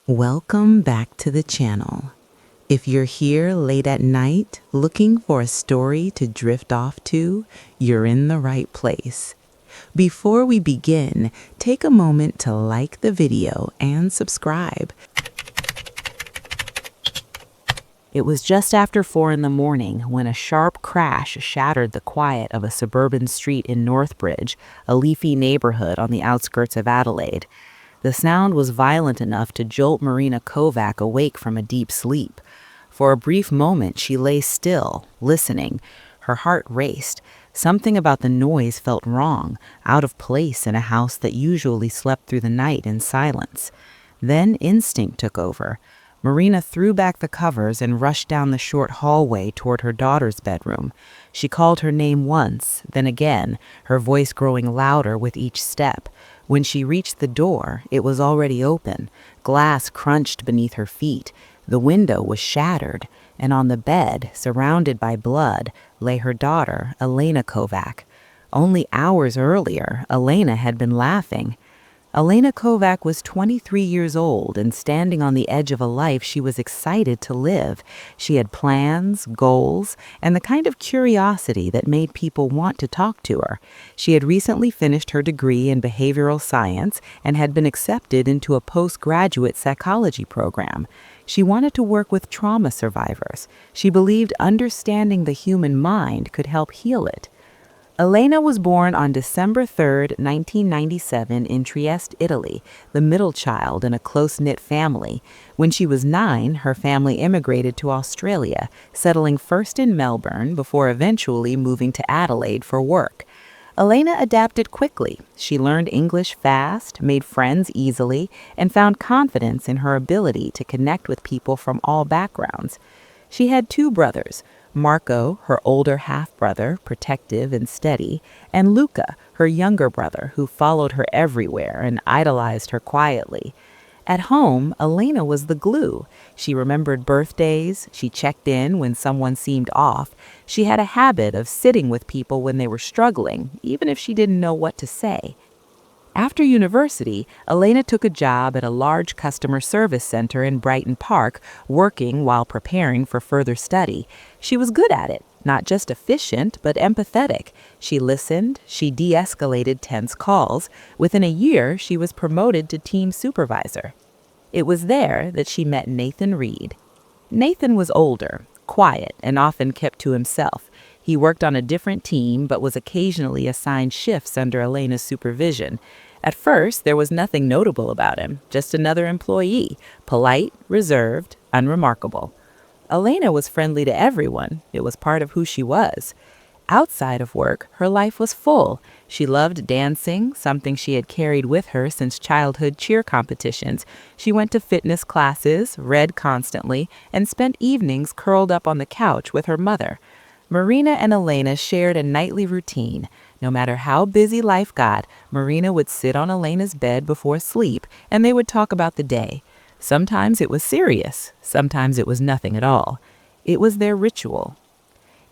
Welcome back to the channel. If you're here late at night looking for a story to drift off to, you're in the right place. Before we begin, take a moment to like the video and subscribe. It was just after 4 in the morning when a sharp crash shattered the quiet of a suburban street in Northbridge, a leafy neighborhood on the outskirts of Adelaide. The sound was violent enough to jolt Marina Kovac awake from a deep sleep. For a brief moment, she lay still, listening. Her heart raced. Something about the noise felt wrong, out of place in a house that usually slept through the night in silence. Then instinct took over. Marina threw back the covers and rushed down the short hallway toward her daughter's bedroom. She called her name once, then again, her voice growing louder with each step. When she reached the door, it was already open. Glass crunched beneath her feet. The window was shattered, and on the bed, surrounded by blood, lay her daughter, Elena Kovac. Only hours earlier, Elena had been laughing. Elena Kovac was 23 years old and standing on the edge of a life she was excited to live. She had plans, goals, and the kind of curiosity that made people want to talk to her. She had recently finished her degree in behavioral science and had been accepted into a postgraduate psychology program. She wanted to work with trauma survivors. She believed understanding the human mind could help heal it. Elena was born on December 3, 1997 in Trieste, Italy, the middle child in a close-knit family. When she was 9, her family immigrated to Australia, settling first in Melbourne before eventually moving to Adelaide for work. Elena adapted quickly. She learned English fast, made friends easily, and found confidence in her ability to connect with people from all backgrounds. She had 2 brothers, Marco, her older half-brother, protective and steady, and Luca, her younger brother, who followed her everywhere and idolized her quietly. At home, Elena was the glue. She remembered birthdays, she checked in when someone seemed off. She had a habit of sitting with people when they were struggling, even if she didn't know what to say. After university, Elena took a job at a large customer service center in Brighton Park, working while preparing for further study. She was good at it, not just efficient, but empathetic. She listened, she de-escalated tense calls. Within a year, she was promoted to team supervisor. It was there that she met Nathan Reed. Nathan was older, quiet, and often kept to himself. He worked on a different team, but was occasionally assigned shifts under Elena's supervision. At first, there was nothing notable about him, just another employee, polite, reserved, unremarkable. Elena was friendly to everyone. It was part of who she was. Outside of work, her life was full. She loved dancing, something she had carried with her since childhood cheer competitions. She went to fitness classes, read constantly, and spent evenings curled up on the couch with her mother. Marina and Elena shared a nightly routine. No matter how busy life got, Marina would sit on Elena's bed before sleep, and they would talk about the day. Sometimes it was serious, sometimes it was nothing at all. It was their ritual.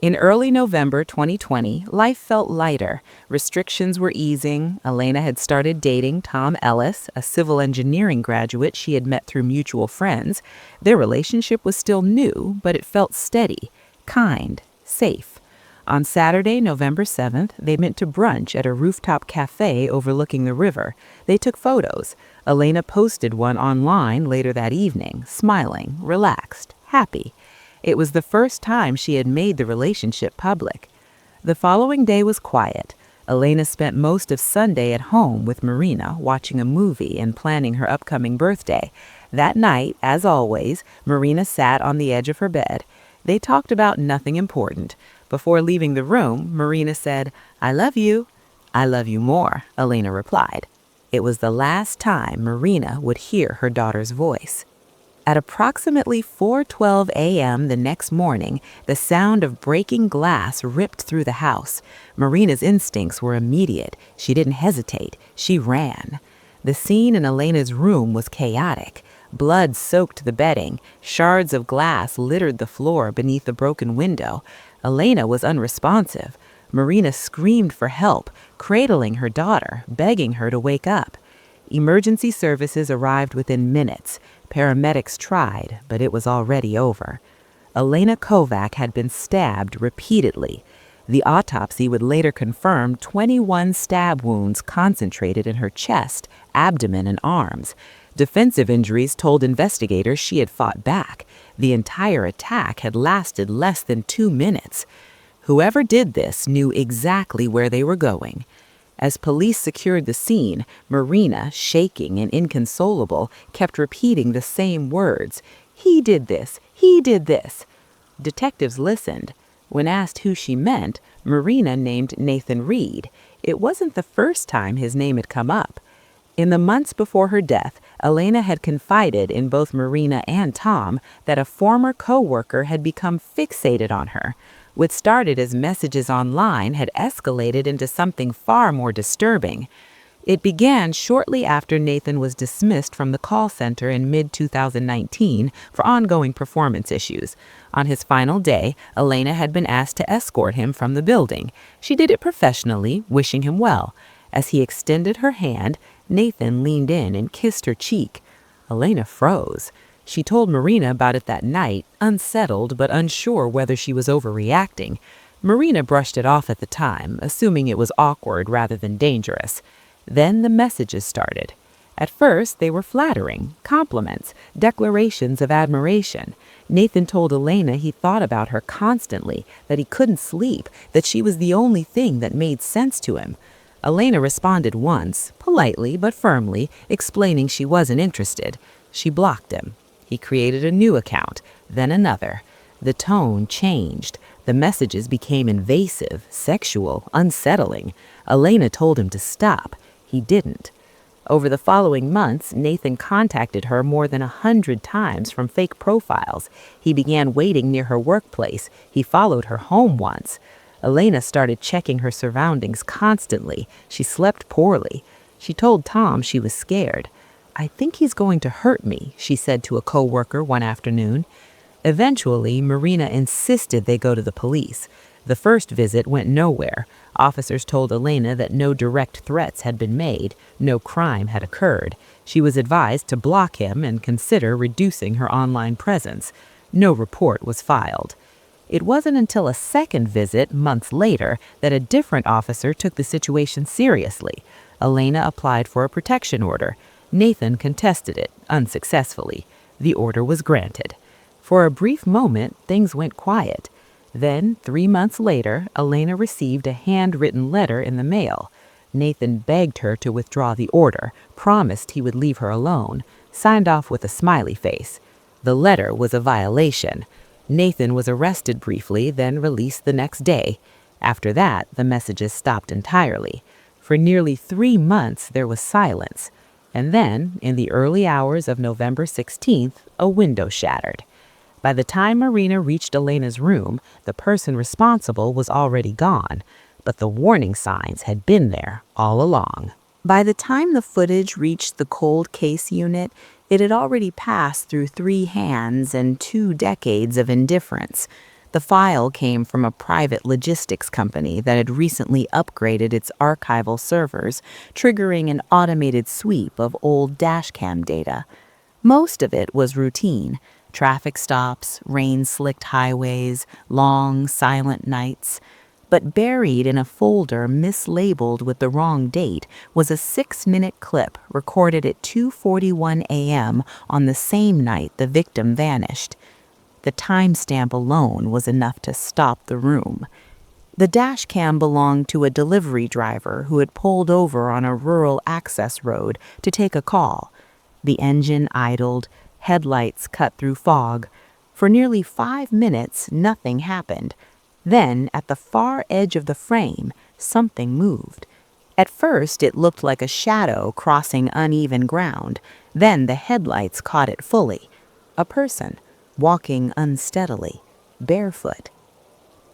In early November 2020, life felt lighter. Restrictions were easing. Elena had started dating Tom Ellis, a civil engineering graduate she had met through mutual friends. Their relationship was still new, but it felt steady, kind, safe. On Saturday, November 7th, they went to brunch at a rooftop cafe overlooking the river. They took photos. Elena posted one online later that evening, smiling, relaxed, happy. It was the first time she had made the relationship public. The following day was quiet. Elena spent most of Sunday at home with Marina, watching a movie and planning her upcoming birthday. That night, as always, Marina sat on the edge of her bed. They talked about nothing important. Before leaving the room, Marina said, "I love you." "I love you more," Elena replied. It was the last time Marina would hear her daughter's voice. At approximately 4:12 a.m. the next morning, the sound of breaking glass ripped through the house. Marina's instincts were immediate. She didn't hesitate. She ran. The scene in Elena's room was chaotic. Blood soaked the bedding. Shards of glass littered the floor beneath the broken window. Elena was unresponsive. Marina screamed for help, cradling her daughter, begging her to wake up. Emergency services arrived within minutes. Paramedics tried, but it was already over. Elena Kovac had been stabbed repeatedly. The autopsy would later confirm 21 stab wounds concentrated in her chest, abdomen, and arms. Defensive injuries told investigators she had fought back. The entire attack had lasted less than 2 minutes. Whoever did this knew exactly where they were going. As police secured the scene, Marina, shaking and inconsolable, kept repeating the same words. "He did this. He did this." Detectives listened. When asked who she meant, Marina named Nathan Reed. It wasn't the first time his name had come up. In the months before her death, Elena had confided in both Marina and Tom that a former co-worker had become fixated on her. What started as messages online had escalated into something far more disturbing. It began shortly after Nathan was dismissed from the call center in mid-2019 for ongoing performance issues. On his final day, Elena had been asked to escort him from the building. She did it professionally, wishing him well. As he extended her hand, Nathan leaned in and kissed her cheek. Elena froze. She told Marina about it that night, unsettled but unsure whether she was overreacting. Marina brushed it off at the time, assuming it was awkward rather than dangerous. Then the messages started. At first, they were flattering, compliments, declarations of admiration. Nathan told Elena he thought about her constantly, that he couldn't sleep, that she was the only thing that made sense to him. Elena responded once, politely but firmly, explaining she wasn't interested. She blocked him. He created a new account, then another. The tone changed. The messages became invasive, sexual, unsettling. Elena told him to stop. He didn't. Over the following months, Nathan contacted her more than 100 times from fake profiles. He began waiting near her workplace. He followed her home once. Elena started checking her surroundings constantly. She slept poorly. She told Tom she was scared. "I think he's going to hurt me," she said to a co-worker one afternoon. Eventually, Marina insisted they go to the police. The first visit went nowhere. Officers told Elena that no direct threats had been made, no crime had occurred. She was advised to block him and consider reducing her online presence. No report was filed. It wasn't until a second visit, months later, that a different officer took the situation seriously. Elena applied for a protection order. Nathan contested it, unsuccessfully. The order was granted. For a brief moment, things went quiet. Then, 3 months later, Elena received a handwritten letter in the mail. Nathan begged her to withdraw the order, promised he would leave her alone, signed off with a smiley face. The letter was a violation. Nathan was arrested briefly, then released the next day. After that, the messages stopped entirely. For nearly 3 months, there was silence. And then, in the early hours of November 16th, a window shattered. By the time Marina reached Elena's room, the person responsible was already gone, but the warning signs had been there all along. By the time the footage reached the cold case unit, it had already passed through 3 hands and 2 decades of indifference. The file came from a private logistics company that had recently upgraded its archival servers, triggering an automated sweep of old dashcam data. Most of it was routine. Traffic stops, rain-slicked highways, long, silent nights. But buried in a folder mislabeled with the wrong date was a 6-minute clip recorded at 2:41 a.m. on the same night the victim vanished. The timestamp alone was enough to stop the room. The dashcam belonged to a delivery driver who had pulled over on a rural access road to take a call. The engine idled, headlights cut through fog. For nearly 5 minutes, nothing happened. Then, at the far edge of the frame, something moved. At first, it looked like a shadow crossing uneven ground. Then the headlights caught it fully. A person, walking unsteadily, barefoot.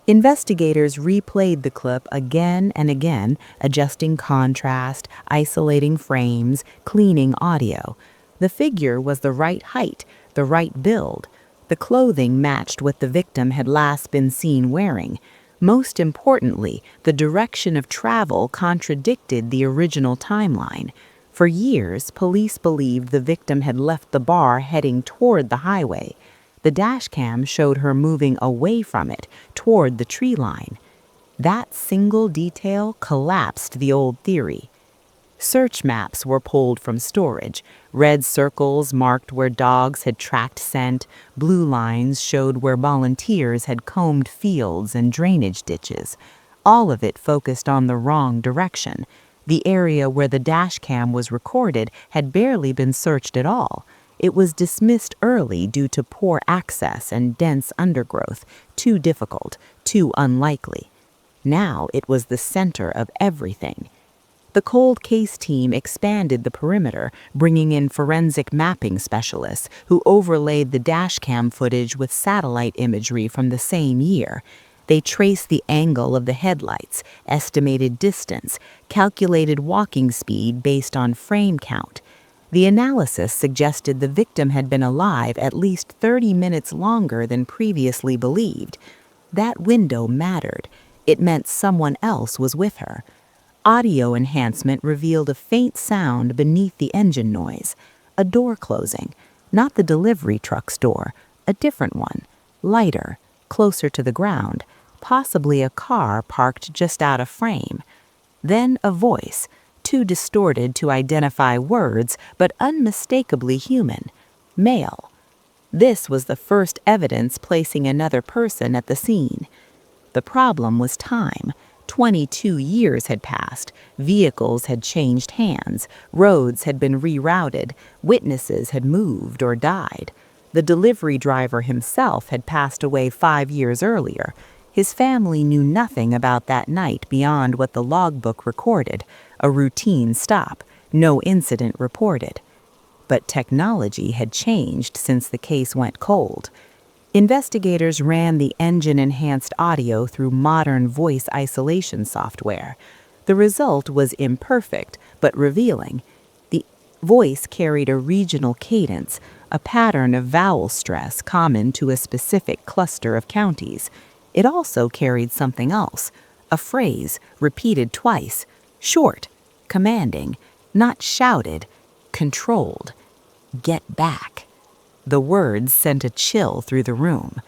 Investigators replayed the clip again and again, adjusting contrast, isolating frames, cleaning audio. The figure was the right height, the right build. The clothing matched what the victim had last been seen wearing. Most importantly, the direction of travel contradicted the original timeline. For years, police believed the victim had left the bar heading toward the highway. The dashcam showed her moving away from it, toward the tree line. That single detail collapsed the old theory. Search maps were pulled from storage. Red circles marked where dogs had tracked scent. Blue lines showed where volunteers had combed fields and drainage ditches. All of it focused on the wrong direction. The area where the dashcam was recorded had barely been searched at all. It was dismissed early due to poor access and dense undergrowth, too difficult, too unlikely. Now it was the center of everything. The cold case team expanded the perimeter, bringing in forensic mapping specialists who overlaid the dashcam footage with satellite imagery from the same year. They traced the angle of the headlights, estimated distance, calculated walking speed based on frame count. The analysis suggested the victim had been alive at least 30 minutes longer than previously believed. That window mattered. It meant someone else was with her. Audio enhancement revealed a faint sound beneath the engine noise. A door closing. Not the delivery truck's door, a different one. Lighter, closer to the ground. Possibly a car parked just out of frame. Then a voice, too distorted to identify words, but unmistakably human. Male. This was the first evidence placing another person at the scene. The problem was time. 22 years had passed. Vehicles had changed hands. Roads had been rerouted. Witnesses had moved or died. The delivery driver himself had passed away 5 years earlier. His family knew nothing about that night beyond what the logbook recorded, a routine stop, no incident reported. But technology had changed since the case went cold. Investigators ran the engine-enhanced audio through modern voice isolation software. The result was imperfect, but revealing. The voice carried a regional cadence, a pattern of vowel stress common to a specific cluster of counties. It also carried something else, a phrase repeated twice, short, commanding, not shouted, controlled. Get back. The words sent a chill through the room.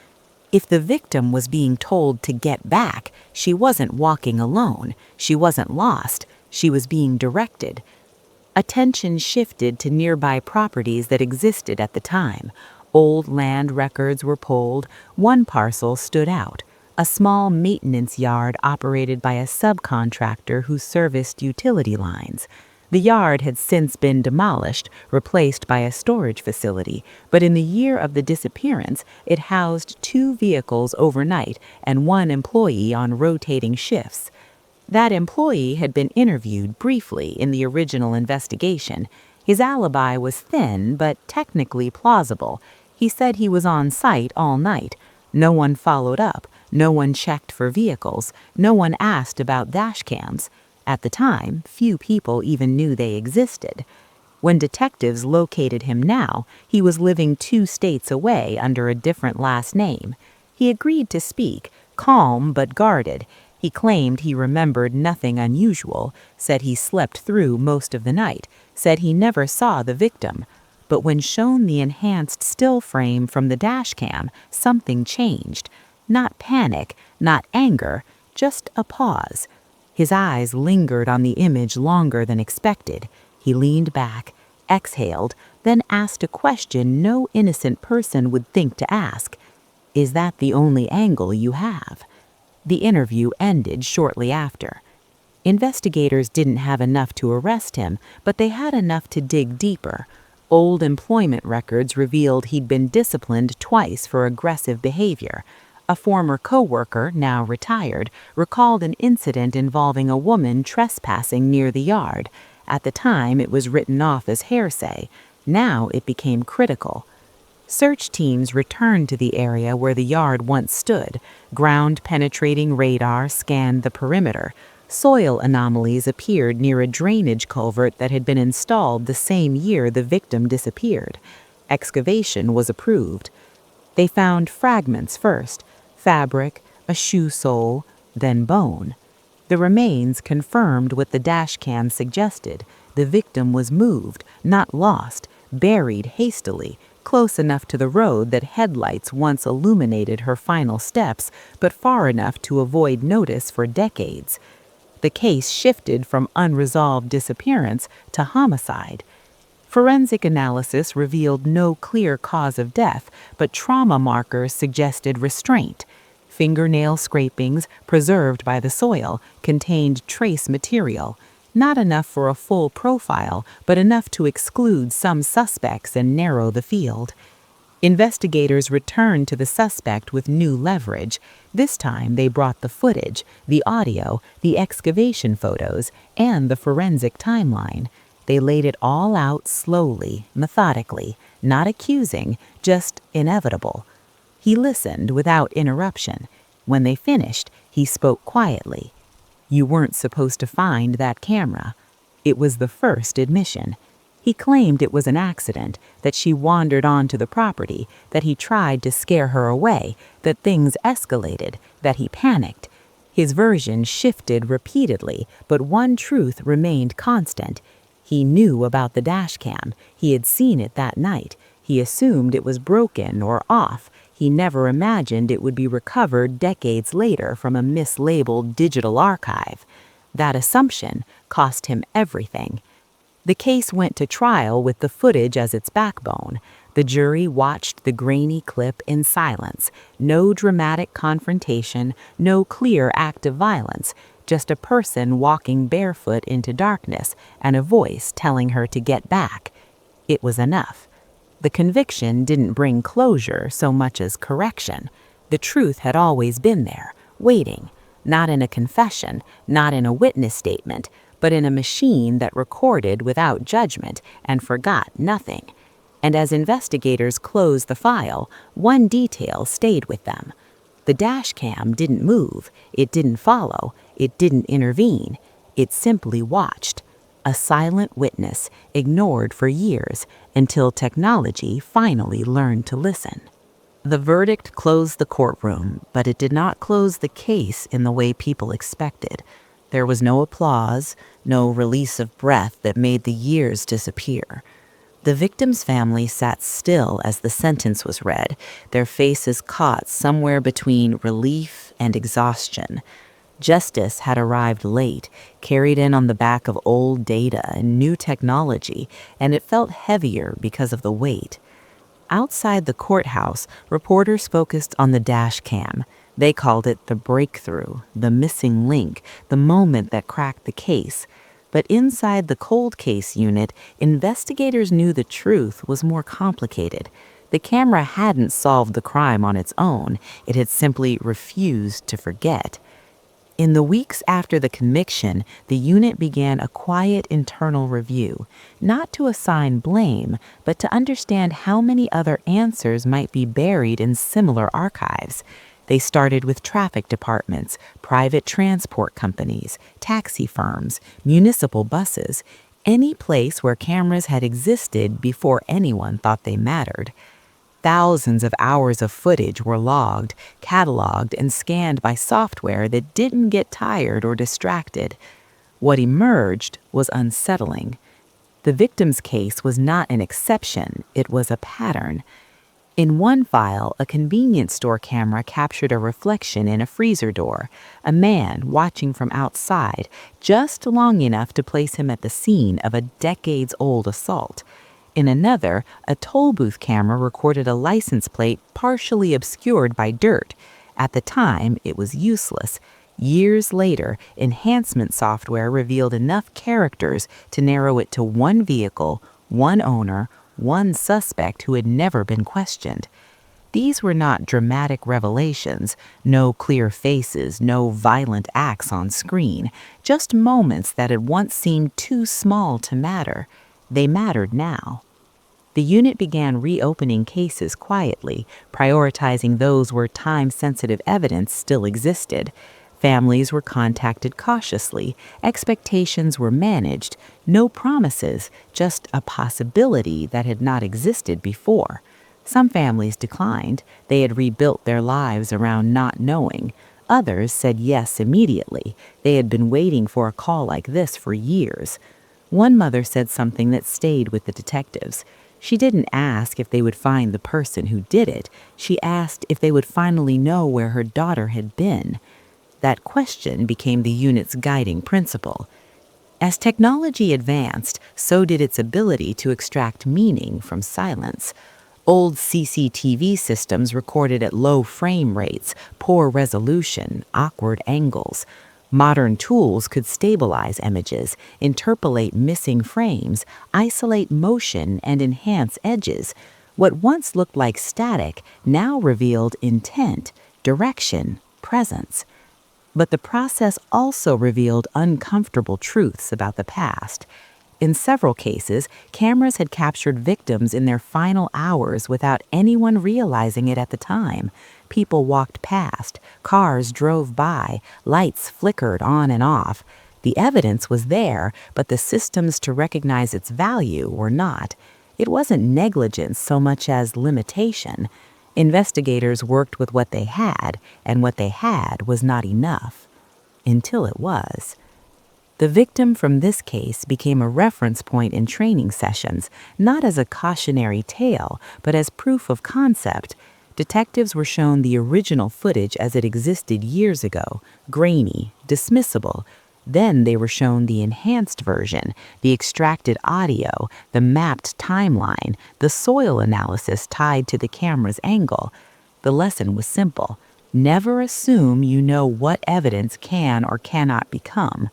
If the victim was being told to get back, she wasn't walking alone. She wasn't lost. She was being directed. Attention shifted to nearby properties that existed at the time. Old land records were pulled. One parcel stood out, a small maintenance yard operated by a subcontractor who serviced utility lines. The yard had since been demolished, replaced by a storage facility, but in the year of the disappearance, it housed 2 vehicles overnight and 1 employee on rotating shifts. That employee had been interviewed briefly in the original investigation. His alibi was thin, but technically plausible. He said he was on site all night. No one followed up. No one checked for vehicles. No one asked about dashcams. At the time, few people even knew they existed. When detectives located him now, he was living 2 states away under a different last name. He agreed to speak, calm but guarded. He claimed he remembered nothing unusual, said he slept through most of the night, said he never saw the victim. But when shown the enhanced still frame from the dashcam, something changed. Not panic, not anger, just a pause. His eyes lingered on the image longer than expected. He leaned back, exhaled, then asked a question no innocent person would think to ask. "Is that the only angle you have?" The interview ended shortly after. Investigators didn't have enough to arrest him, but they had enough to dig deeper. Old employment records revealed he'd been disciplined twice for aggressive behavior. A former coworker, now retired, recalled an incident involving a woman trespassing near the yard. At the time, it was written off as hearsay. Now it became critical. Search teams returned to the area where the yard once stood. Ground-penetrating radar scanned the perimeter. Soil anomalies appeared near a drainage culvert that had been installed the same year the victim disappeared. Excavation was approved. They found fragments first. Fabric, a shoe sole, then bone. The remains confirmed what the dashcam suggested. The victim was moved, not lost, buried hastily, close enough to the road that headlights once illuminated her final steps, but far enough to avoid notice for decades. The case shifted from unresolved disappearance to homicide. Forensic analysis revealed no clear cause of death, but trauma markers suggested restraint. Fingernail scrapings, preserved by the soil, contained trace material. Not enough for a full profile, but enough to exclude some suspects and narrow the field. Investigators returned to the suspect with new leverage. This time they brought the footage, the audio, the excavation photos, and the forensic timeline. They laid it all out slowly, methodically, not accusing, just inevitable. He listened without interruption. When they finished, he spoke quietly. "You weren't supposed to find that camera." It was the first admission. He claimed it was an accident, that she wandered onto the property, that he tried to scare her away, that things escalated, that he panicked. His version shifted repeatedly, but one truth remained constant. He knew about the dash cam. He had seen it that night. He assumed it was broken or off. He never imagined it would be recovered decades later from a mislabeled digital archive. That assumption cost him everything. The case went to trial with the footage as its backbone. The jury watched the grainy clip in silence. No dramatic confrontation, no clear act of violence, just a person walking barefoot into darkness and a voice telling her to get back. It was enough. The conviction didn't bring closure so much as correction. The truth had always been there, waiting, not in a confession, not in a witness statement, but in a machine that recorded without judgment and forgot nothing. And as investigators closed the file, one detail stayed with them. The dash cam didn't move, it didn't follow, it didn't intervene. It simply watched. A silent witness, ignored for years, until technology finally learned to listen. The verdict closed the courtroom, but it did not close the case in the way people expected. There was no applause, no release of breath that made the years disappear. The victim's family sat still as the sentence was read, their faces caught somewhere between relief and exhaustion. Justice had arrived late, carried in on the back of old data and new technology, and it felt heavier because of the weight. Outside the courthouse, reporters focused on the dash cam. They called it the breakthrough, the missing link, the moment that cracked the case. But inside the cold case unit, investigators knew the truth was more complicated. The camera hadn't solved the crime on its own. It had simply refused to forget. In the weeks after the conviction, the unit began a quiet internal review, not to assign blame, but to understand how many other answers might be buried in similar archives. They started with traffic departments, private transport companies, taxi firms, municipal buses, any place where cameras had existed before anyone thought they mattered. Thousands of hours of footage were logged, cataloged, and scanned by software that didn't get tired or distracted. What emerged was unsettling. The victim's case was not an exception, it was a pattern. In one file, a convenience store camera captured a reflection in a freezer door, a man watching from outside, just long enough to place him at the scene of a decades-old assault. In another, a toll booth camera recorded a license plate partially obscured by dirt. At the time, it was useless. Years later, enhancement software revealed enough characters to narrow it to one vehicle, one owner, one suspect who had never been questioned. These were not dramatic revelations, no clear faces, no violent acts on screen, just moments that had once seemed too small to matter. They mattered now. The unit began reopening cases quietly, prioritizing those where time-sensitive evidence still existed. Families were contacted cautiously, expectations were managed, no promises, just a possibility that had not existed before. Some families declined, they had rebuilt their lives around not knowing. Others said yes immediately, they had been waiting for a call like this for years. One mother said something that stayed with the detectives. She didn't ask if they would find the person who did it. She asked if they would finally know where her daughter had been. That question became the unit's guiding principle. As technology advanced, so did its ability to extract meaning from silence. Old CCTV systems recorded at low frame rates, poor resolution, awkward angles. Modern tools could stabilize images, interpolate missing frames, isolate motion, and enhance edges. What once looked like static now revealed intent, direction, presence. But the process also revealed uncomfortable truths about the past. In several cases, cameras had captured victims in their final hours without anyone realizing it at the time. People walked past, cars drove by, lights flickered on and off. The evidence was there, but the systems to recognize its value were not. It wasn't negligence so much as limitation. Investigators worked with what they had, and what they had was not enough. Until it was. The victim from this case became a reference point in training sessions, not as a cautionary tale, but as proof of concept. Detectives were shown the original footage as it existed years ago, grainy, dismissible. Then they were shown the enhanced version, the extracted audio, the mapped timeline, the soil analysis tied to the camera's angle. The lesson was simple. Never assume you know what evidence can or cannot become.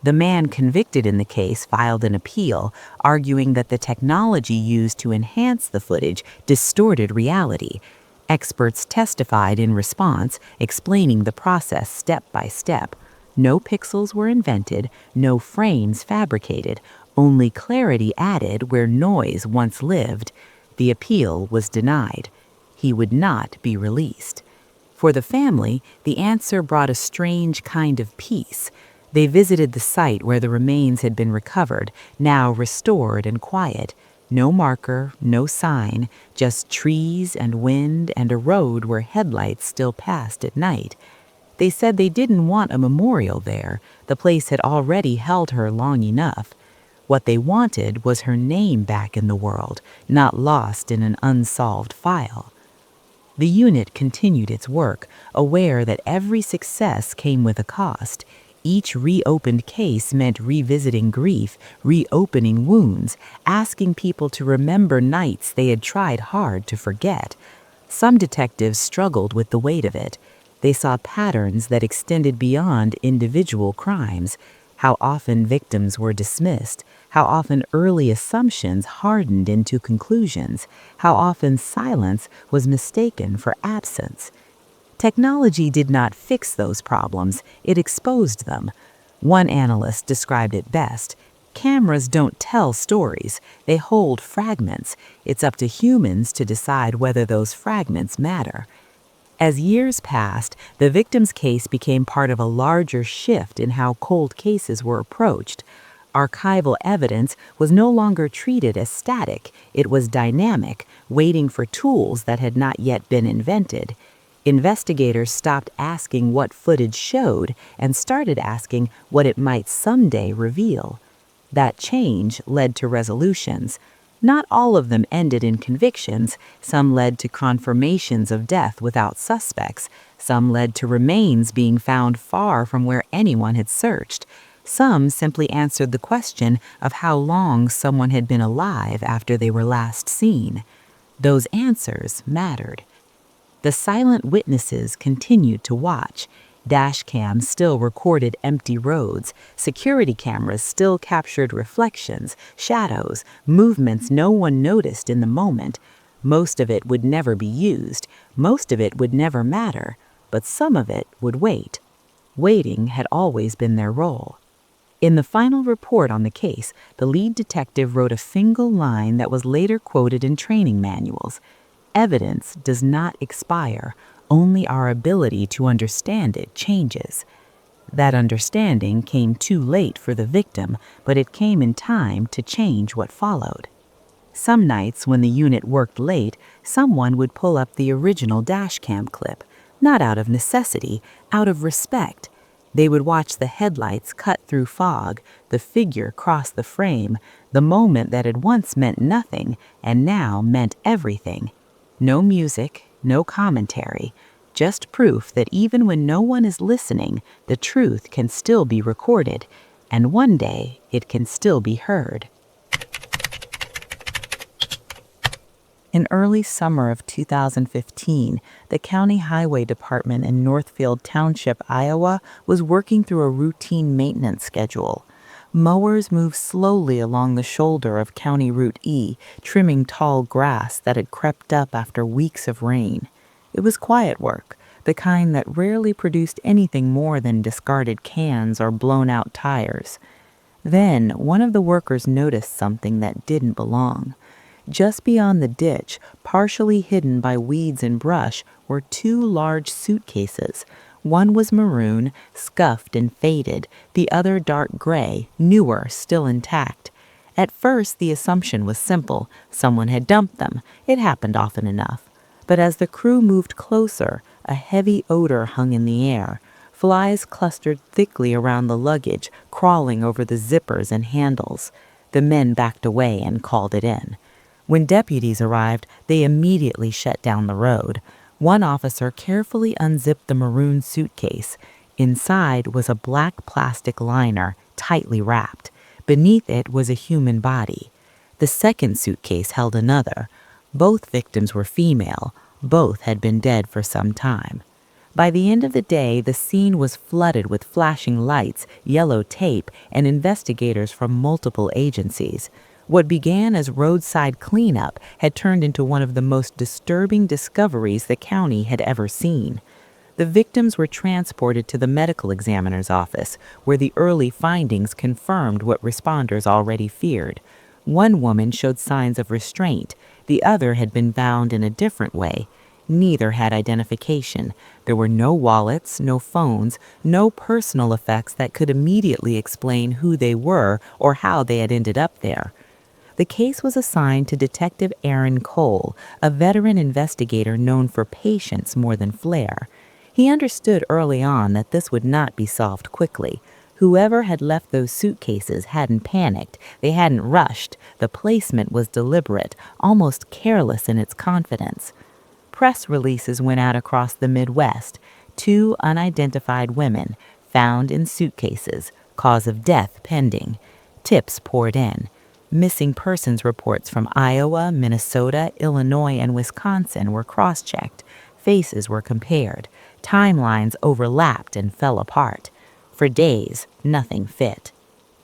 The man convicted in the case filed an appeal, arguing that the technology used to enhance the footage distorted reality. Experts testified in response, explaining the process step by step. No pixels were invented, no frames fabricated, only clarity added where noise once lived. The appeal was denied. He would not be released. For the family, the answer brought a strange kind of peace. They visited the site where the remains had been recovered, now restored and quiet. No marker, no sign, just trees and wind and a road where headlights still passed at night. They said they didn't want a memorial there. The place had already held her long enough. What they wanted was her name back in the world, not lost in an unsolved file. The unit continued its work, aware that every success came with a cost. Each reopened case meant revisiting grief, reopening wounds, asking people to remember nights they had tried hard to forget. Some detectives struggled with the weight of it. They saw patterns that extended beyond individual crimes. How often victims were dismissed, how often early assumptions hardened into conclusions, how often silence was mistaken for absence. Technology did not fix those problems, it exposed them. One analyst described it best. Cameras don't tell stories, they hold fragments. It's up to humans to decide whether those fragments matter. As years passed, the victim's case became part of a larger shift in how cold cases were approached. Archival evidence was no longer treated as static, it was dynamic, waiting for tools that had not yet been invented. Investigators stopped asking what footage showed and started asking what it might someday reveal. That change led to resolutions. Not all of them ended in convictions. Some led to confirmations of death without suspects. Some led to remains being found far from where anyone had searched. Some simply answered the question of how long someone had been alive after they were last seen. Those answers mattered. The silent witnesses continued to watch. Dashcams still recorded empty roads. Security cameras still captured reflections, shadows, movements no one noticed in the moment. Most of it would never be used. Most of it would never matter. But some of it would wait. Waiting had always been their role. In the final report on the case, the lead detective wrote a single line that was later quoted in training manuals. Evidence does not expire. Only our ability to understand it changes. That understanding came too late for the victim, but it came in time to change what followed. Some nights when the unit worked late, someone would pull up the original dashcam clip, not out of necessity, out of respect. They would watch the headlights cut through fog, the figure cross the frame, the moment that had once meant nothing and now meant everything. No music, no commentary, just proof that even when no one is listening, the truth can still be recorded, and one day it can still be heard. In early summer of 2015, the County Highway Department in Northfield Township, Iowa, was working through a routine maintenance schedule. Mowers moved slowly along the shoulder of County Route E, trimming tall grass that had crept up after weeks of rain. It was quiet work, the kind that rarely produced anything more than discarded cans or blown-out tires. Then, one of the workers noticed something that didn't belong. Just beyond the ditch, partially hidden by weeds and brush, were two large suitcases. One was maroon, scuffed and faded, the other dark gray, newer, still intact. At first, the assumption was simple. Someone had dumped them. It happened often enough. But as the crew moved closer, a heavy odor hung in the air. Flies clustered thickly around the luggage, crawling over the zippers and handles. The men backed away and called it in. When deputies arrived, they immediately shut down the road. One officer carefully unzipped the maroon suitcase. Inside was a black plastic liner, tightly wrapped. Beneath it was a human body. The second suitcase held another. Both victims were female. Both had been dead for some time. By the end of the day, the scene was flooded with flashing lights, yellow tape, and investigators from multiple agencies. What began as roadside cleanup had turned into one of the most disturbing discoveries the county had ever seen. The victims were transported to the medical examiner's office, where the early findings confirmed what responders already feared. One woman showed signs of restraint. The other had been bound in a different way. Neither had identification. There were no wallets, no phones, no personal effects that could immediately explain who they were or how they had ended up there. The case was assigned to Detective Aaron Cole, a veteran investigator known for patience more than flair. He understood early on that this would not be solved quickly. Whoever had left those suitcases hadn't panicked. They hadn't rushed. The placement was deliberate, almost careless in its confidence. Press releases went out across the Midwest. 2 unidentified women found in suitcases. Cause of death pending. Tips poured in. Missing persons reports from Iowa, Minnesota, Illinois, and Wisconsin were cross-checked. Faces were compared. Timelines overlapped and fell apart. For days, nothing fit.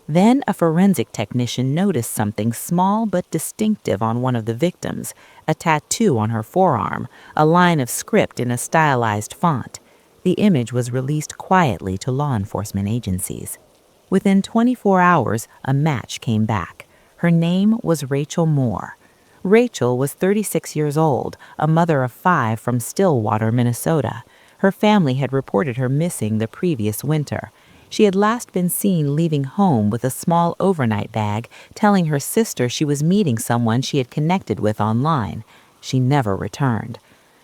Then a forensic technician noticed something small but distinctive on one of the victims, a tattoo on her forearm, a line of script in a stylized font. The image was released quietly to law enforcement agencies. Within 24 hours, a match came back. Her name was Rachel Moore. Rachel was 36 years old, a mother of 5 from Stillwater, Minnesota. Her family had reported her missing the previous winter. She had last been seen leaving home with a small overnight bag, telling her sister she was meeting someone she had connected with online. She never returned.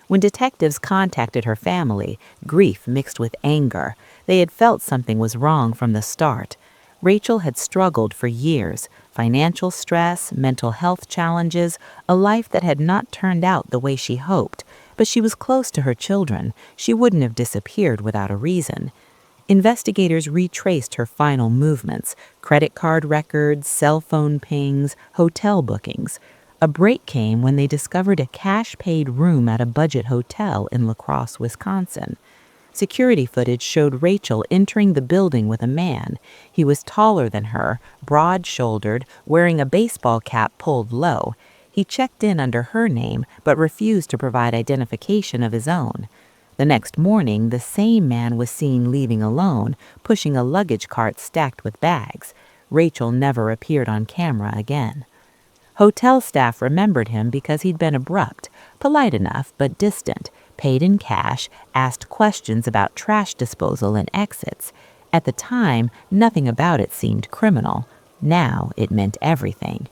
When detectives contacted her family, grief mixed with anger. They had felt something was wrong from the start. Rachel had struggled for years, financial stress, mental health challenges, a life that had not turned out the way she hoped. But she was close to her children. She wouldn't have disappeared without a reason. Investigators retraced her final movements, credit card records, cell phone pings, hotel bookings. A break came when they discovered a cash-paid room at a budget hotel in La Crosse, Wisconsin. Security footage showed Rachel entering the building with a man. He was taller than her, broad-shouldered, wearing a baseball cap pulled low. He checked in under her name, but refused to provide identification of his own. The next morning, the same man was seen leaving alone, pushing a luggage cart stacked with bags. Rachel never appeared on camera again. Hotel staff remembered him because he'd been abrupt, polite enough but distant, paid in cash, asked questions about trash disposal and exits. At the time, nothing about it seemed criminal. Now it meant everything.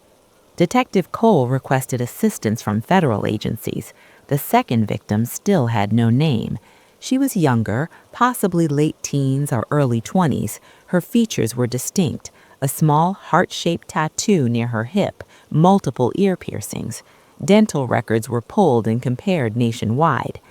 Detective Cole requested assistance from federal agencies. The second victim still had no name. She was younger, possibly late teens or early 20s. Her features were distinct: a small heart-shaped tattoo near her hip, multiple ear piercings. Dental records were pulled and compared nationwide.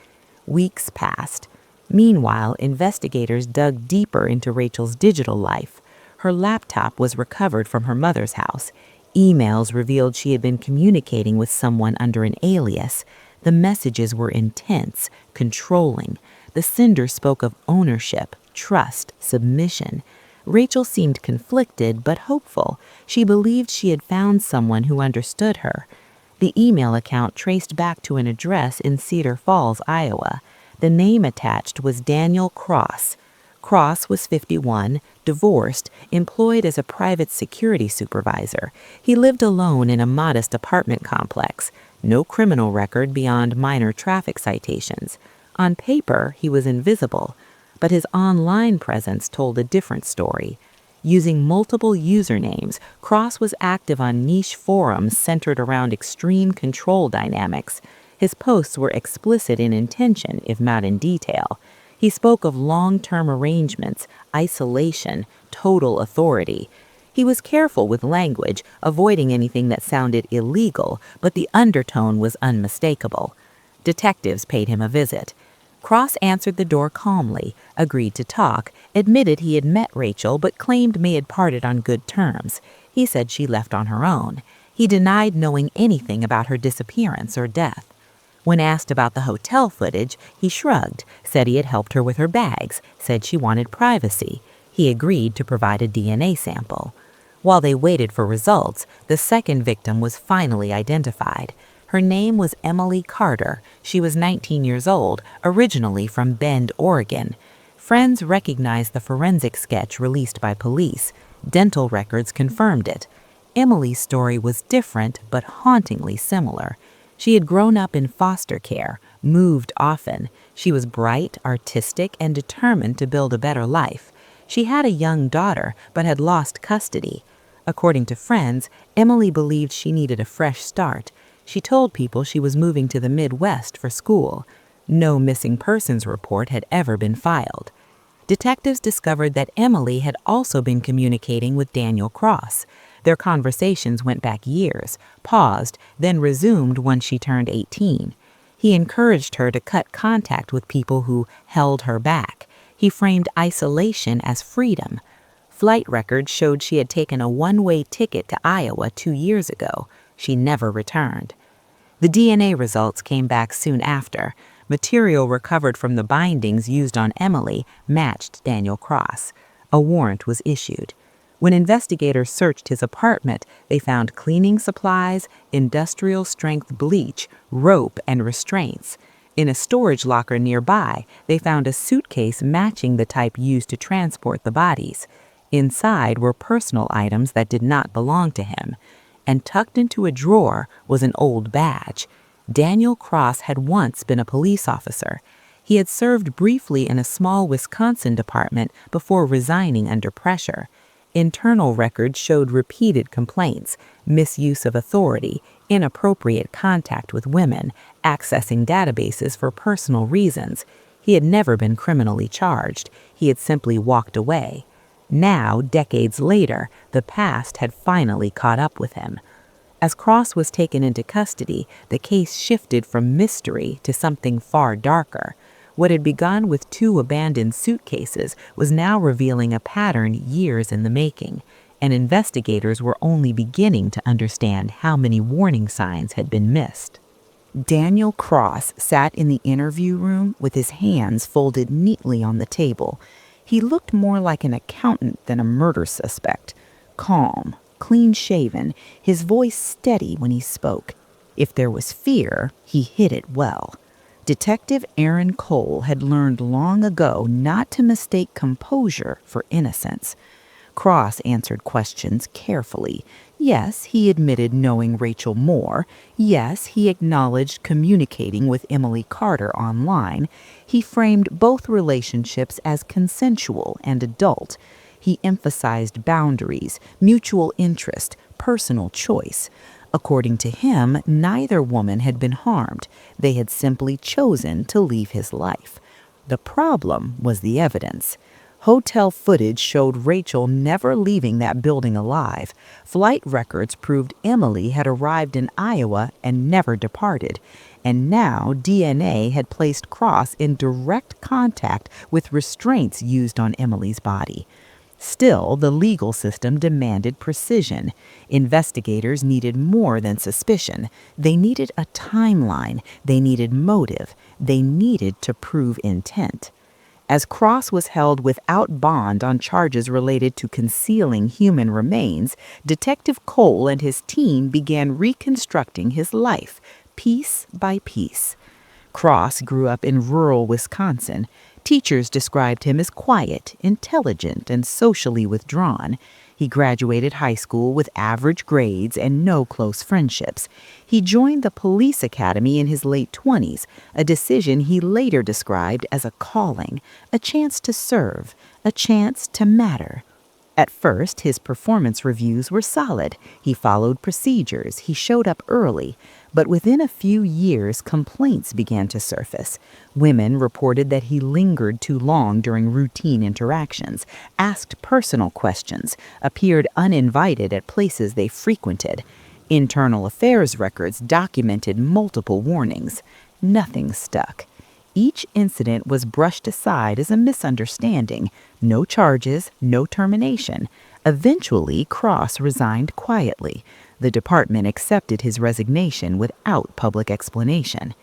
Weeks passed. Meanwhile, investigators dug deeper into Rachel's digital life. Her laptop was recovered from her mother's house. Emails revealed she had been communicating with someone under an alias. The messages were intense, controlling. The sender spoke of ownership, trust, submission. Rachel seemed conflicted but hopeful. She believed she had found someone who understood her. The email account traced back to an address in Cedar Falls, Iowa. The name attached was Daniel Cross. Cross was 51, divorced, employed as a private security supervisor. He lived alone in a modest apartment complex. No criminal record beyond minor traffic citations. On paper, he was invisible, but his online presence told a different story. Using multiple usernames, Cross was active on niche forums centered around extreme control dynamics. His posts were explicit in intention, if not in detail. He spoke of long-term arrangements, isolation, total authority. He was careful with language, avoiding anything that sounded illegal, but the undertone was unmistakable. Detectives paid him a visit. Cross answered the door calmly, agreed to talk, admitted he had met Rachel but claimed they had parted on good terms. He said she left on her own. He denied knowing anything about her disappearance or death. When asked about the hotel footage, he shrugged, said he had helped her with her bags, said she wanted privacy. He agreed to provide a DNA sample. While they waited for results, the second victim was finally identified. Her name was Emily Carter. She was 19 years old, originally from Bend, Oregon. Friends recognized the forensic sketch released by police. Dental records confirmed it. Emily's story was different but hauntingly similar. She had grown up in foster care, moved often. She was bright, artistic, and determined to build a better life. She had a young daughter, but had lost custody. According to friends, Emily believed she needed a fresh start. She told people she was moving to the Midwest for school. No missing persons report had ever been filed. Detectives discovered that Emily had also been communicating with Daniel Cross. Their conversations went back years, paused, then resumed once she turned 18. He encouraged her to cut contact with people who held her back. He framed isolation as freedom. Flight records showed she had taken a one-way ticket to Iowa 2 years ago. She never returned. The DNA results came back soon after. Material recovered from the bindings used on Emily matched Daniel Cross. A warrant was issued. When investigators searched his apartment, they found cleaning supplies, industrial-strength bleach, rope, and restraints. In a storage locker nearby, they found a suitcase matching the type used to transport the bodies. Inside were personal items that did not belong to him. And tucked into a drawer was an old badge. Daniel Cross had once been a police officer. He had served briefly in a small Wisconsin department before resigning under pressure. Internal records showed repeated complaints, misuse of authority, inappropriate contact with women, accessing databases for personal reasons. He had never been criminally charged. He had simply walked away. Now, decades later, the past had finally caught up with him. As Cross was taken into custody, the case shifted from mystery to something far darker. What had begun with 2 abandoned suitcases was now revealing a pattern years in the making, and investigators were only beginning to understand how many warning signs had been missed. Daniel Cross sat in the interview room with his hands folded neatly on the table. He looked more like an accountant than a murder suspect. Calm, clean-shaven, his voice steady when he spoke. If there was fear, he hid it well. Detective Aaron Cole had learned long ago not to mistake composure for innocence. Cross answered questions carefully. Yes, he admitted knowing Rachel Moore. Yes, he acknowledged communicating with Emily Carter online. He framed both relationships as consensual and adult. He emphasized boundaries, mutual interest, personal choice. According to him, neither woman had been harmed. They had simply chosen to leave his life. The problem was the evidence. Hotel footage showed Rachel never leaving that building alive. Flight records proved Emily had arrived in Iowa and never departed. And now DNA had placed Cross in direct contact with restraints used on Emily's body. Still, the legal system demanded precision. Investigators needed more than suspicion. They needed a timeline. They needed motive. They needed to prove intent. As Cross was held without bond on charges related to concealing human remains, Detective Cole and his team began reconstructing his life, piece by piece. Cross grew up in rural Wisconsin. Teachers described him as quiet, intelligent, and socially withdrawn. He graduated high school with average grades and no close friendships. He joined the police academy in his late 20s, a decision he later described as a calling, a chance to serve, a chance to matter. At first, his performance reviews were solid. He followed procedures. He showed up early. But within a few years, complaints began to surface. Women reported that he lingered too long during routine interactions, asked personal questions, appeared uninvited at places they frequented. Internal affairs records documented multiple warnings. Nothing stuck. Each incident was brushed aside as a misunderstanding. No charges, no termination. Eventually, Cross resigned quietly. The department accepted his resignation without public explanation.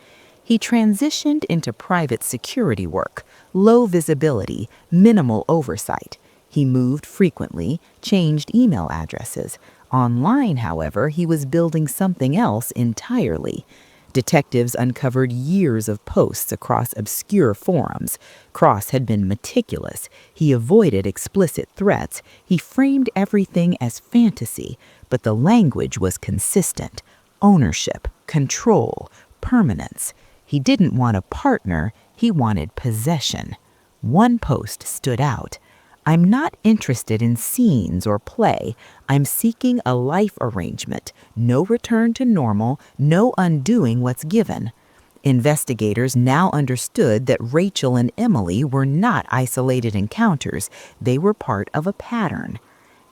He transitioned into private security work, low visibility, minimal oversight. He moved frequently, changed email addresses. Online, however, he was building something else entirely. Detectives uncovered years of posts across obscure forums. Cross had been meticulous. He avoided explicit threats. He framed everything as fantasy, but the language was consistent. Ownership, control, permanence. He didn't want a partner, he wanted possession. One post stood out. "I'm not interested in scenes or play. I'm seeking a life arrangement. No return to normal, no undoing what's given." Investigators now understood that Rachel and Emily were not isolated encounters. They were part of a pattern.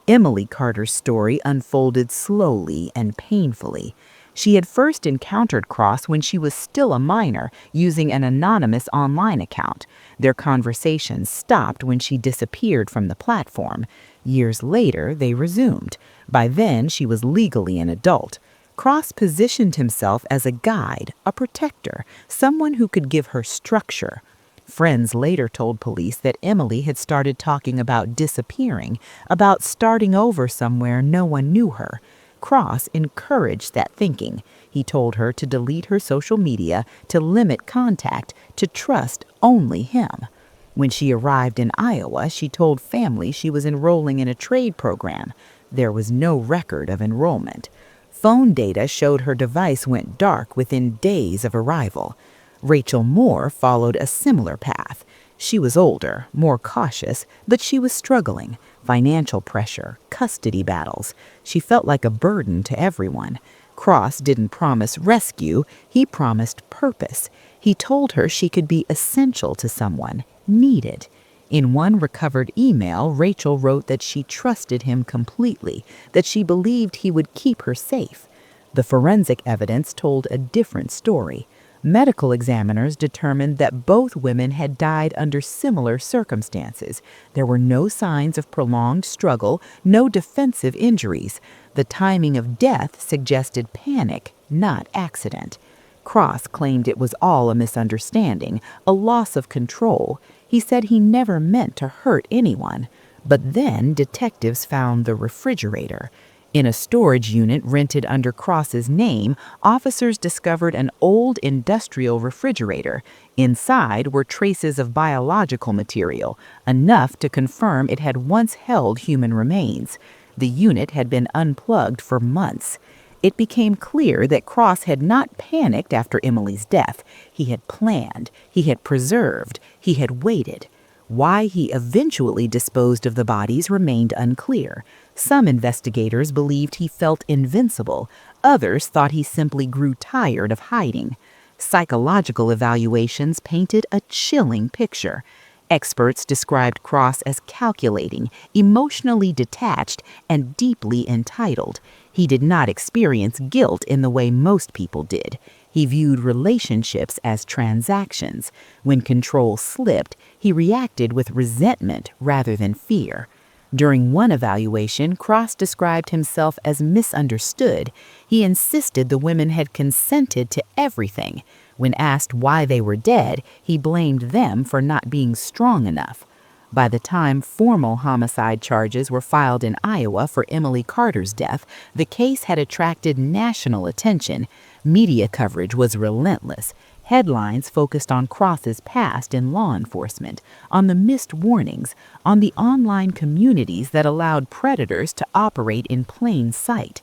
Emily Carter's story unfolded slowly and painfully. She had first encountered Cross when she was still a minor, using an anonymous online account. Their conversations stopped when she disappeared from the platform. Years later, they resumed. By then, she was legally an adult. Cross positioned himself as a guide, a protector, someone who could give her structure. Friends later told police that Emily had started talking about disappearing, about starting over somewhere no one knew her. Cross encouraged that thinking. He told her to delete her social media, to limit contact, to trust only him. When she arrived in Iowa, she told family she was enrolling in a trade program. There was no record of enrollment. Phone data showed her device went dark within days of arrival. Rachel Moore followed a similar path. She was older, more cautious, but she was struggling. Financial pressure, custody battles. She felt like a burden to everyone. Cross didn't promise rescue, he promised purpose. He told her she could be essential to someone, needed. In one recovered email, Rachel wrote that she trusted him completely, that she believed he would keep her safe. The forensic evidence told a different story. Medical examiners determined that both women had died under similar circumstances. There were no signs of prolonged struggle, no defensive injuries. The timing of death suggested panic, not accident. Cross claimed it was all a misunderstanding, a loss of control. He said he never meant to hurt anyone. But then detectives found the refrigerator. In a storage unit rented under Cross's name, officers discovered an old industrial refrigerator. Inside were traces of biological material, enough to confirm it had once held human remains. The unit had been unplugged for months. It became clear that Cross had not panicked after Emily's death. He had planned, he had preserved, he had waited. Why he eventually disposed of the bodies remained unclear. Some investigators believed he felt invincible. Others thought he simply grew tired of hiding. Psychological evaluations painted a chilling picture. Experts described Cross as calculating, emotionally detached, and deeply entitled. He did not experience guilt in the way most people did. He viewed relationships as transactions. When control slipped, he reacted with resentment rather than fear. During one evaluation, Cross described himself as misunderstood. He insisted the women had consented to everything. When asked why they were dead, he blamed them for not being strong enough. By the time formal homicide charges were filed in Iowa for Emily Carter's death, the case had attracted national attention. Media coverage was relentless. Headlines focused on Cross's past in law enforcement, on the missed warnings, on the online communities that allowed predators to operate in plain sight.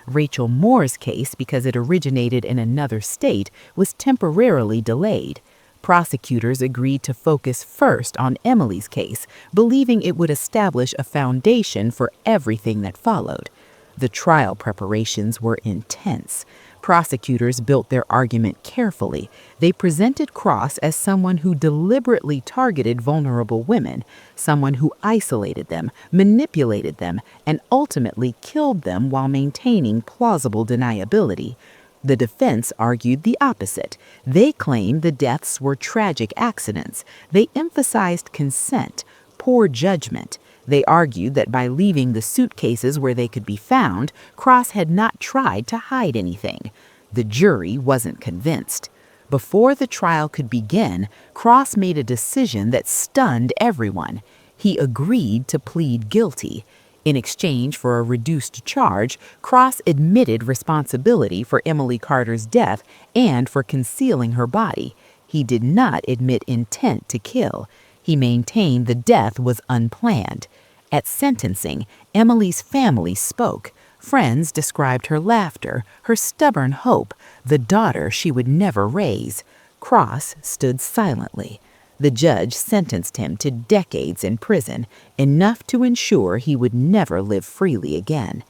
Rachel Moore's case, because it originated in another state, was temporarily delayed. Prosecutors agreed to focus first on Emily's case, believing it would establish a foundation for everything that followed. The trial preparations were intense. Prosecutors built their argument carefully. They presented Cross as someone who deliberately targeted vulnerable women, someone who isolated them, manipulated them, and ultimately killed them while maintaining plausible deniability. The defense argued the opposite. They claimed the deaths were tragic accidents. They emphasized consent, poor judgment. They argued that by leaving the suitcases where they could be found, Cross had not tried to hide anything. The jury wasn't convinced. Before the trial could begin, Cross made a decision that stunned everyone. He agreed to plead guilty. In exchange for a reduced charge, Cross admitted responsibility for Emily Carter's death and for concealing her body. He did not admit intent to kill. He maintained the death was unplanned. At sentencing, Emily's family spoke. Friends described her laughter, her stubborn hope, the daughter she would never raise. Cross stood silently. The judge sentenced him to decades in prison, enough to ensure he would never live freely again.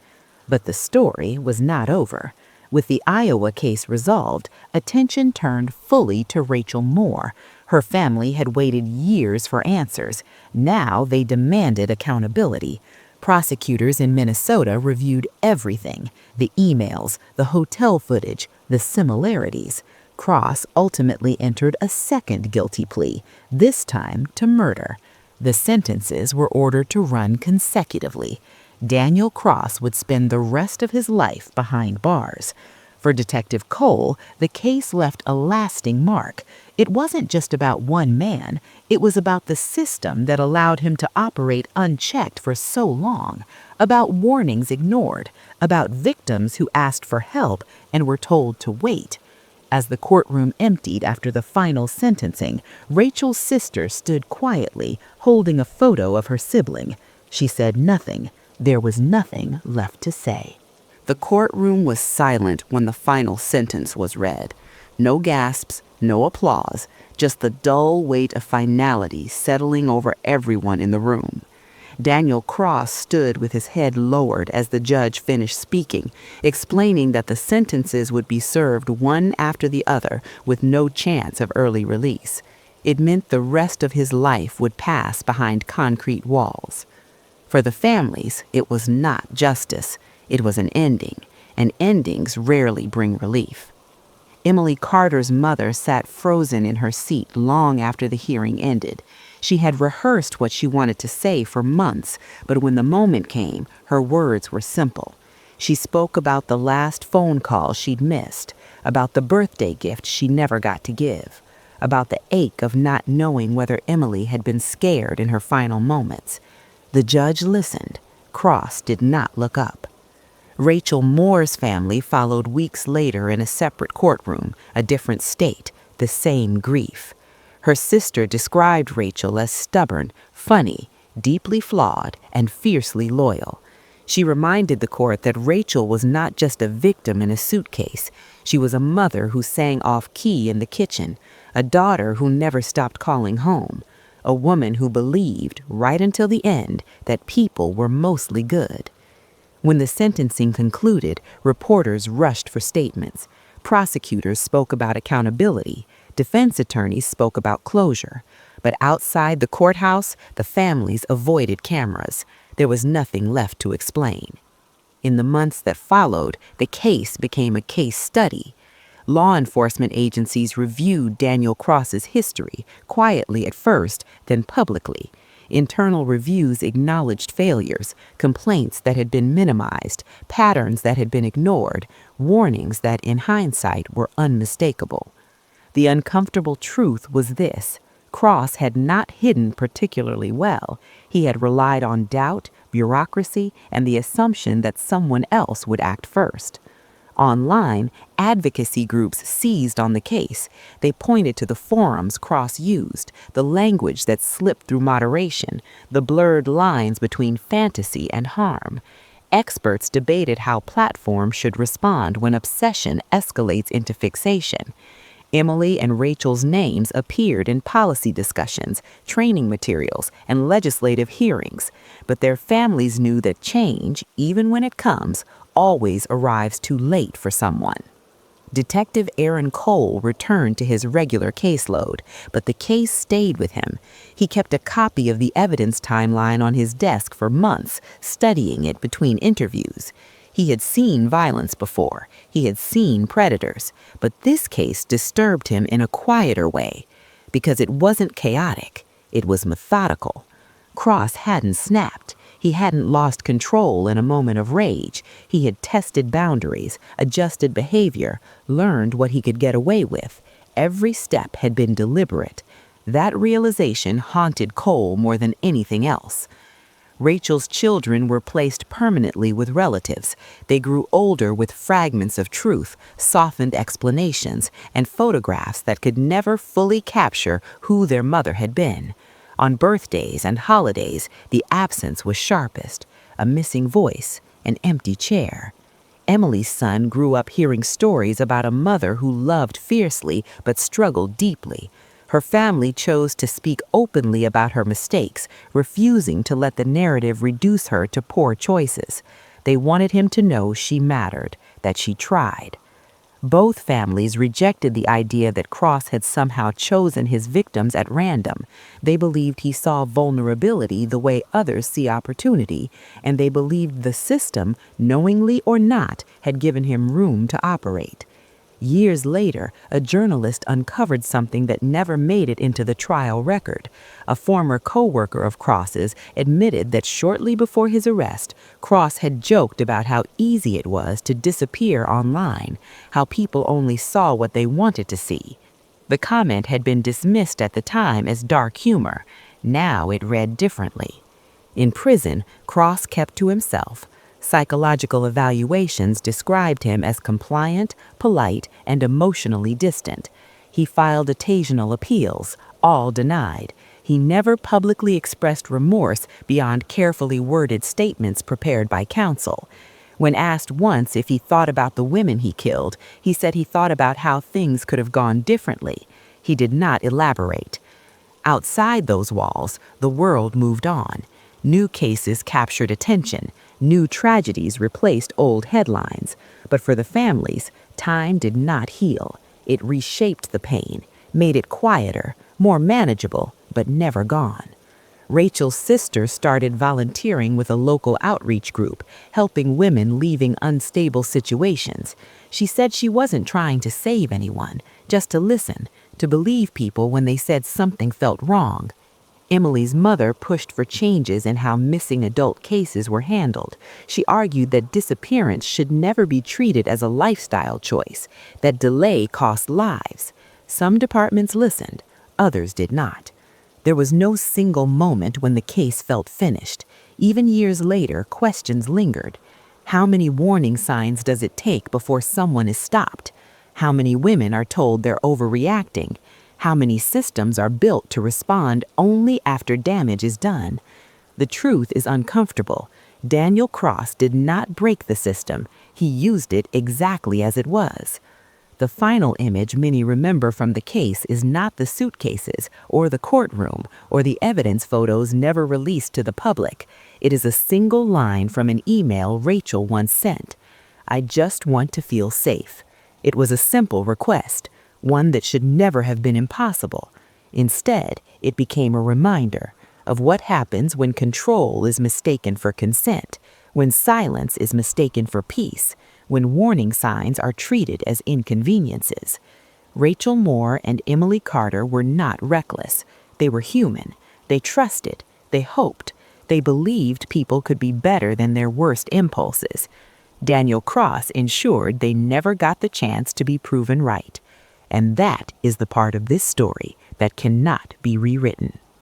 But the story was not over. With the Iowa case resolved, attention turned fully to Rachel Moore. Her family had waited years for answers. Now they demanded accountability. Prosecutors in Minnesota reviewed everything: the emails, the hotel footage, the similarities. Cross ultimately entered a second guilty plea, this time to murder. The sentences were ordered to run consecutively. Daniel Cross would spend the rest of his life behind bars. For Detective Cole, the case left a lasting mark. It wasn't just about one man. It was about the system that allowed him to operate unchecked for so long, about warnings ignored, about victims who asked for help and were told to wait. As the courtroom emptied after the final sentencing, Rachel's sister stood quietly, holding a photo of her sibling. She said nothing. There was nothing left to say. The courtroom was silent when the final sentence was read. No gasps, no applause, just the dull weight of finality settling over everyone in the room. Daniel Cross stood with his head lowered as the judge finished speaking, explaining that the sentences would be served one after the other with no chance of early release. It meant the rest of his life would pass behind concrete walls. For the families, it was not justice. It was an ending, and endings rarely bring relief. Emily Carter's mother sat frozen in her seat long after the hearing ended. She had rehearsed what she wanted to say for months, but when the moment came, her words were simple. She spoke about the last phone call she'd missed, about the birthday gift she never got to give, about the ache of not knowing whether Emily had been scared in her final moments. The judge listened. Cross did not look up. Rachel Moore's family followed weeks later in a separate courtroom, a different state, the same grief. Her sister described Rachel as stubborn, funny, deeply flawed, and fiercely loyal. She reminded the court that Rachel was not just a victim in a suitcase. She was a mother who sang off-key in the kitchen, a daughter who never stopped calling home, a woman who believed, right until the end, that people were mostly good. When the sentencing concluded, reporters rushed for statements. Prosecutors spoke about accountability. Defense attorneys spoke about closure. But outside the courthouse, the families avoided cameras. There was nothing left to explain. In the months that followed, the case became a case study. Law enforcement agencies reviewed Daniel Cross's history, quietly at first, then publicly. Internal reviews acknowledged failures, complaints that had been minimized, patterns that had been ignored, warnings that, in hindsight, were unmistakable. The uncomfortable truth was this: Cross had not hidden particularly well. He had relied on doubt, bureaucracy, and the assumption that someone else would act first. Online, advocacy groups seized on the case. They pointed to the forums Cross used, the language that slipped through moderation, the blurred lines between fantasy and harm. Experts debated how platforms should respond when obsession escalates into fixation. Emily and Rachel's names appeared in policy discussions, training materials, and legislative hearings, but their families knew that change, even when it comes, always arrives too late for someone. Detective Aaron Cole returned to his regular caseload, but the case stayed with him. He kept a copy of the evidence timeline on his desk for months, studying it between interviews. He had seen violence before. He had seen predators. But this case disturbed him in a quieter way, because it wasn't chaotic. It was methodical. Cross hadn't snapped. He hadn't lost control in a moment of rage. He had tested boundaries, adjusted behavior, learned what he could get away with. Every step had been deliberate. That realization haunted Cole more than anything else. Rachel's children were placed permanently with relatives. They grew older with fragments of truth, softened explanations, and photographs that could never fully capture who their mother had been. On birthdays and holidays, the absence was sharpest: a missing voice, an empty chair. Emily's son grew up hearing stories about a mother who loved fiercely but struggled deeply. Her family chose to speak openly about her mistakes, refusing to let the narrative reduce her to poor choices. They wanted him to know she mattered, that she tried. Both families rejected the idea that Cross had somehow chosen his victims at random. They believed he saw vulnerability the way others see opportunity, and they believed the system, knowingly or not, had given him room to operate. Years later, a journalist uncovered something that never made it into the trial record. A former co-worker of Cross's admitted that shortly before his arrest, Cross had joked about how easy it was to disappear online, how people only saw what they wanted to see. The comment had been dismissed at the time as dark humor. Now it read differently. In prison, Cross kept to himself. Psychological evaluations described him as compliant, polite, and emotionally distant. He filed occasional appeals, all denied. He never publicly expressed remorse beyond carefully worded statements prepared by counsel. When asked once if he thought about the women he killed, he said he thought about how things could have gone differently. He did not elaborate. Outside those walls, the world moved on. New cases captured attention. New tragedies replaced old headlines. But for the families, time did not heal. It reshaped the pain, made it quieter, more manageable, but never gone. Rachel's sister started volunteering with a local outreach group, helping women leaving unstable situations. She said she wasn't trying to save anyone, just to listen, to believe people when they said something felt wrong. Emily's mother pushed for changes in how missing adult cases were handled. She argued that disappearance should never be treated as a lifestyle choice, that delay cost lives. Some departments listened, others did not. There was no single moment when the case felt finished. Even years later, questions lingered. How many warning signs does it take before someone is stopped? How many women are told they're overreacting? How many systems are built to respond only after damage is done? The truth is uncomfortable. Daniel Cross did not break the system. He used it exactly as it was. The final image many remember from the case is not the suitcases or the courtroom or the evidence photos never released to the public. It is a single line from an email Rachel once sent. "I just want to feel safe." It was a simple request, one that should never have been impossible. Instead, it became a reminder of what happens when control is mistaken for consent, when silence is mistaken for peace, when warning signs are treated as inconveniences. Rachel Moore and Emily Carter were not reckless. They were human. They trusted. They hoped. They believed people could be better than their worst impulses. Daniel Cross ensured they never got the chance to be proven right. And that is the part of this story that cannot be rewritten.